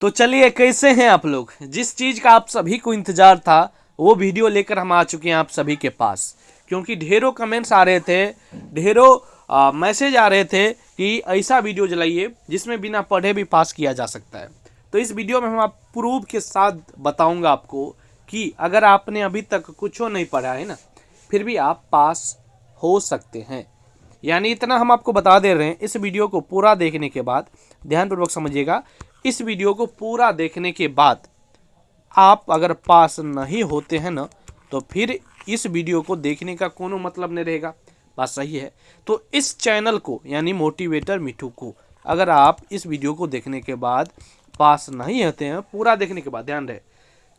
तो चलिए, कैसे हैं आप लोग। जिस चीज का आप सभी को इंतजार था वो वीडियो लेकर हम आ चुके हैं आप सभी के पास, क्योंकि ढेरों कमेंट्स आ रहे थे, ढेरों मैसेज आ रहे थे कि ऐसा वीडियो जलाइए जिसमें बिना पढ़े भी पास किया जा सकता है। तो इस वीडियो में हम आप प्रूफ के साथ बताऊंगा आपको कि अगर आपने अभी तक कुछ नहीं पढ़ा है ना, फिर भी आप पास हो सकते हैं। यानी इतना हम आपको बता दे रहे हैं। इस वीडियो को पूरा देखने के बाद, ध्यानपूर्वक समझिएगा, इस वीडियो को पूरा देखने के बाद आप अगर पास नहीं होते हैं ना, तो फिर इस वीडियो को देखने का कोनो मतलब नहीं रहेगा। बात सही है। तो इस चैनल को, यानी मोटिवेटर मिठू को, अगर आप इस वीडियो को देखने के बाद पास नहीं होते हैं, पूरा देखने के बाद, ध्यान रहे,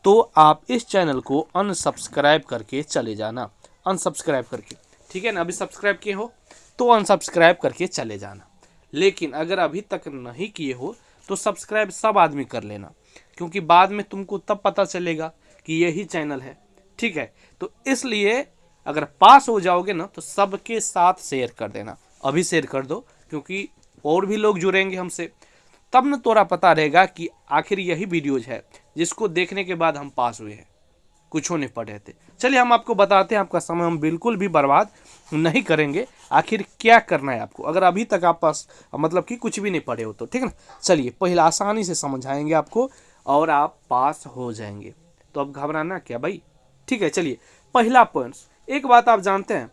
तो आप इस चैनल को अनसब्सक्राइब करके चले जाना। अनसब्सक्राइब करके, ठीक है ना। अभी सब्सक्राइब किए हो तो अनसब्सक्राइब करके चले जाना। लेकिन अगर अभी तक नहीं किए हो तो सब्सक्राइब सब आदमी कर लेना, क्योंकि बाद में तुमको तब पता चलेगा कि यही चैनल है, ठीक है। तो इसलिए अगर पास हो जाओगे ना, तो सबके साथ शेयर कर देना। अभी शेयर कर दो, क्योंकि और भी लोग जुड़ेंगे हमसे, तब न तोरा पता रहेगा कि आखिर यही वीडियोज है जिसको देखने के बाद हम पास हुए हैं, कुछ नहीं पढ़े थे। चलिए हम आपको बताते हैं, आपका समय हम बिल्कुल भी बर्बाद नहीं करेंगे। आखिर क्या करना है आपको, अगर अभी तक आप पास मतलब कि कुछ भी नहीं पढ़े हो तो, ठीक है ना। चलिए पहला आसानी से समझाएंगे आपको और आप पास हो जाएंगे। तो अब घबराना क्या भाई, ठीक है। चलिए पहला पॉइंट, एक बात आप जानते हैं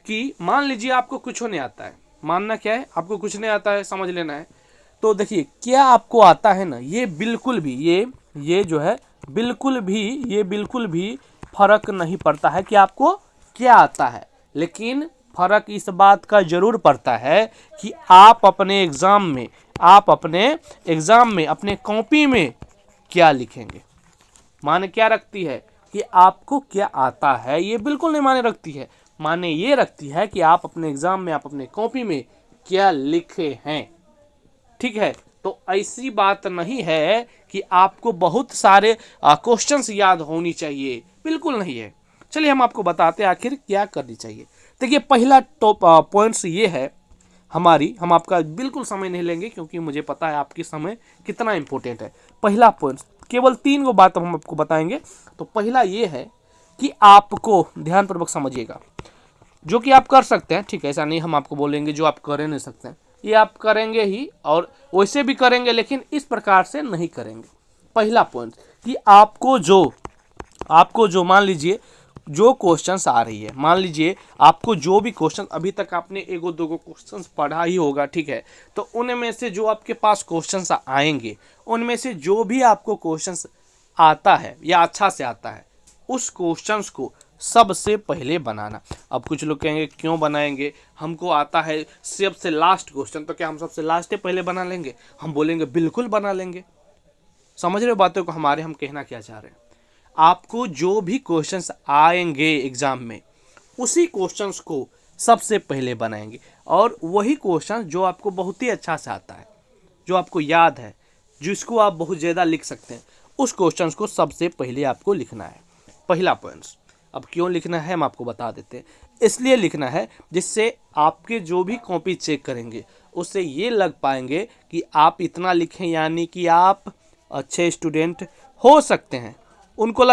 कि मान लीजिए आपको कुछ नहीं आता है, मानना क्या है, आपको कुछ नहीं आता है, समझ लेना है। तो देखिए क्या आपको आता है ना, ये बिल्कुल भी ये जो है बिल्कुल भी फर्क नहीं पड़ता है कि आपको क्या आता है। लेकिन फर्क इस बात का जरूर पड़ता है कि आप अपने एग्जाम में अपने कॉपी में क्या लिखेंगे। माने क्या रखती है कि आपको क्या आता है, ये बिल्कुल नहीं माने रखती है। माने ये रखती है कि आप अपने एग्जाम में, आप अपने कॉपी में क्या लिखे हैं, ठीक है। तो ऐसी बात नहीं है कि आपको बहुत सारे क्वेश्चंस याद होनी चाहिए, बिल्कुल नहीं है। चलिए हम आपको बताते हैं आखिर क्या करनी चाहिए। देखिए पहला टॉप पॉइंट्स ये है हम आपका बिल्कुल समय नहीं लेंगे, क्योंकि मुझे पता है आपकी समय कितना इंपॉर्टेंट है। पहला पॉइंट, केवल 3 गो बात हम आपको बताएंगे। तो पहला ये है कि आपको ध्यानपूर्वक समझिएगा, जो कि आप कर सकते हैं, ठीक है। ऐसा नहीं हम आपको बोलेंगे जो आप कर नहीं सकते हैं, ये आप करेंगे ही, और वैसे भी करेंगे, लेकिन इस प्रकार से नहीं करेंगे। पहला पॉइंट कि आपको जो मान लीजिए जो क्वेश्चंस आ रही है, मान लीजिए आपको जो भी क्वेश्चन, अभी तक आपने एगो दोगो क्वेश्चंस पढ़ा ही होगा, ठीक है। तो उनमें से जो आपके पास क्वेश्चंस आएंगे, उनमें से जो भी आपको क्वेश्चंस आता है या अच्छा से आता है, उस क्वेश्चंस को सबसे पहले बनाना। अब कुछ लोग कहेंगे क्यों बनाएंगे, हमको आता है सबसे लास्ट क्वेश्चन, तो क्या हम सबसे लास्ट पहले बना लेंगे? हम बोलेंगे बिल्कुल बना लेंगे। समझ रहे हो बातों को, हम कहना क्या चाह रहे हैं। आपको जो भी क्वेश्चंस आएंगे एग्जाम में, उसी क्वेश्चंस को सबसे पहले बनाएंगे, और वही क्वेश्चन जो आपको बहुत ही अच्छा से आता है, जो आपको याद है, जिसको आप बहुत ज़्यादा लिख सकते हैं, उस क्वेश्चंस को सबसे पहले आपको लिखना है। पहला पॉइंट। अब क्यों लिखना है हम आपको बता देते हैं। इसलिए लिखना है जिससे आपके जो भी कॉपी चेक करेंगे उससे ये लग पाएंगे कि आप इतना लिखें, यानी कि आप अच्छे स्टूडेंट हो सकते हैं। उनको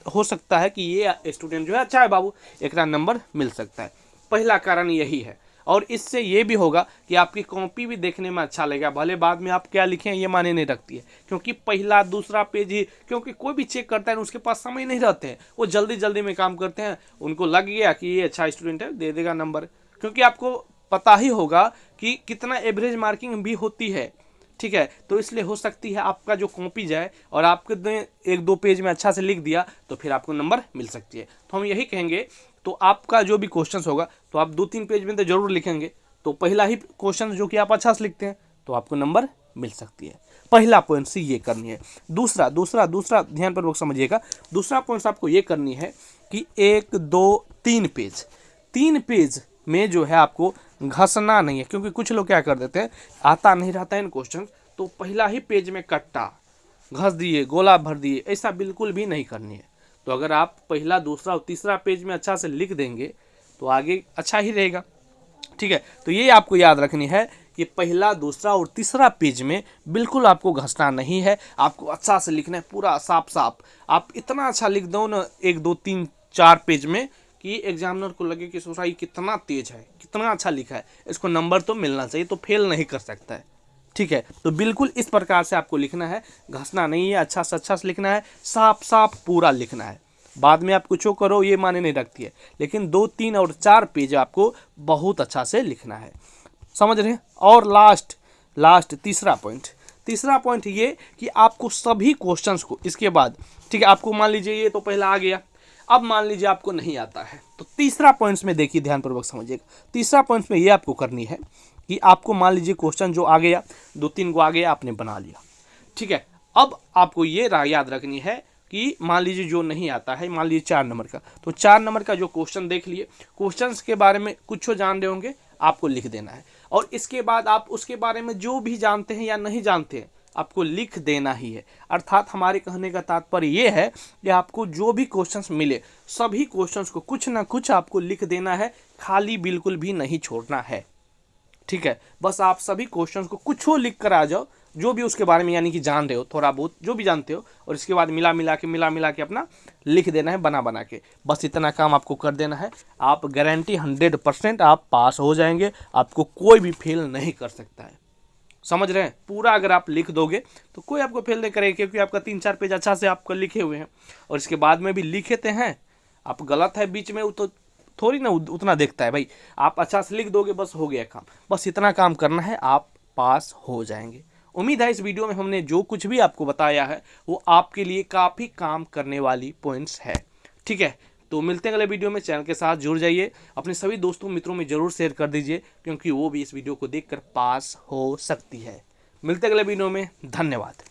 हो सकता है कि ये स्टूडेंट जो है अच्छा है बाबू, एक नंबर मिल सकता है। पहला कारण यही है। और इससे ये भी होगा कि आपकी कॉपी भी देखने में अच्छा लगेगा, भले बाद में आप क्या लिखें ये माने नहीं रखती है, क्योंकि पहला दूसरा पेज ही, क्योंकि कोई भी चेक करता है उसके पास समय नहीं रहते हैं, वो जल्दी जल्दी में काम करते हैं, उनको लग गया कि ये अच्छा स्टूडेंट है, दे देगा नंबर। क्योंकि आपको पता ही होगा कि कितना एवरेज मार्किंग भी होती है, ठीक है। तो इसलिए हो सकती है आपका जो कॉपी जाए और आपके 1-2 पेज में अच्छा से लिख दिया, तो फिर आपको नंबर मिल सकती है। तो हम यही कहेंगे, तो आपका जो भी क्वेश्चन होगा तो आप 2-3 पेज में तो जरूर लिखेंगे। तो पहला ही क्वेश्चन जो कि आप अच्छा से लिखते हैं तो आपको नंबर मिल सकती है। पहला पॉइंट से ये करनी है। दूसरा ध्यानपूर्वक समझिएगा। दूसरा पॉइंट आपको ये करनी है कि 1, 2, 3 पेज में जो है आपको घसना नहीं है, क्योंकि कुछ लोग क्या कर देते हैं, आता नहीं रहता है इन क्वेश्चन, तो पहला ही पेज में कट्टा घस दिए, गोला भर दिए, ऐसा बिल्कुल भी नहीं करनी है। तो अगर आप पहला, दूसरा और तीसरा पेज में अच्छा से लिख देंगे तो आगे अच्छा ही रहेगा, ठीक है। तो ये आपको याद रखनी है कि पहला, दूसरा और तीसरा पेज में बिल्कुल आपको घसना नहीं है, आपको अच्छा से लिखना है, पूरा साफ साफ। आप इतना अच्छा लिख दो ना 1 2 3 4 पेज में कि एग्जामिनर को लगे कि सोचा ये कितना तेज है, कितना अच्छा लिखा है, इसको नंबर तो मिलना चाहिए, तो फेल नहीं कर सकता है। ठीक है, तो बिल्कुल इस प्रकार से आपको लिखना है, घसना नहीं है, अच्छा से लिखना है, साफ साफ पूरा लिखना है। बाद में आप कुछ करो ये माने नहीं रखती है, लेकिन 2 3 और 4 पेज आपको बहुत अच्छा से लिखना है, समझ रहे हैं। और लास्ट तीसरा पॉइंट ये कि आपको सभी क्वेश्चंस को इसके बाद, ठीक है, आपको मान लीजिए ये तो पहला आ गया, अब मान लीजिए आपको नहीं आता है, तो तीसरा पॉइंट्स में देखिए ध्यानपूर्वक समझिएगा। तीसरा पॉइंट्स में ये आपको करनी है कि आपको मान लीजिए क्वेश्चन जो आ गया 2 3 को आ गया, आपने बना लिया, ठीक है। अब आपको ये याद रखनी है कि मान लीजिए जो नहीं आता है, मान लीजिए 4 नंबर का, तो 4 नंबर का जो क्वेश्चन देख लिए, क्वेश्चंस के बारे में कुछ जान रहे होंगे, आपको लिख देना है। और इसके बाद आप उसके बारे में जो भी जानते हैं या नहीं जानते हैं, आपको लिख देना ही है। अर्थात हमारे कहने का तात्पर्य ये है कि आपको जो भी क्वेश्चंस मिले, सभी क्वेश्चंस को कुछ ना कुछ आपको लिख देना है, खाली बिल्कुल भी नहीं छोड़ना है। ठीक है, बस आप सभी क्वेश्चंस को कुछ लिख कर आ जाओ, जो भी उसके बारे में यानी कि जान रहे हो, थोड़ा बहुत जो भी जानते हो, और इसके बाद मिला मिला के अपना लिख देना है, बना के। बस इतना काम आपको कर देना है, आप गारंटी 100% आप पास हो जाएंगे, आपको कोई भी फेल नहीं कर सकता है। समझ रहे हैं? पूरा अगर आप लिख दोगे तो कोई आपको फेल नहीं करेगा, क्योंकि आपका 3-4 पेज अच्छा से आपको लिखे हुए हैं, और इसके बाद में भी लिखते हैं आप गलत है बीच में, तो थोड़ी ना उतना देखता है भाई। आप अच्छा से लिख दोगे, बस हो गया काम। बस इतना काम करना है, आप पास हो जाएंगे। उम्मीद है इस वीडियो में हमने जो कुछ भी आपको बताया है वो आपके लिए काफ़ी काम करने वाली पॉइंट्स है। ठीक है, तो मिलते हैं अगले वीडियो में। चैनल के साथ जुड़ जाइए, अपने सभी दोस्तों मित्रों में जरूर शेयर कर दीजिए, क्योंकि वो भी इस वीडियो को देखकर पास हो सकती है। मिलते हैं अगले वीडियो में, धन्यवाद।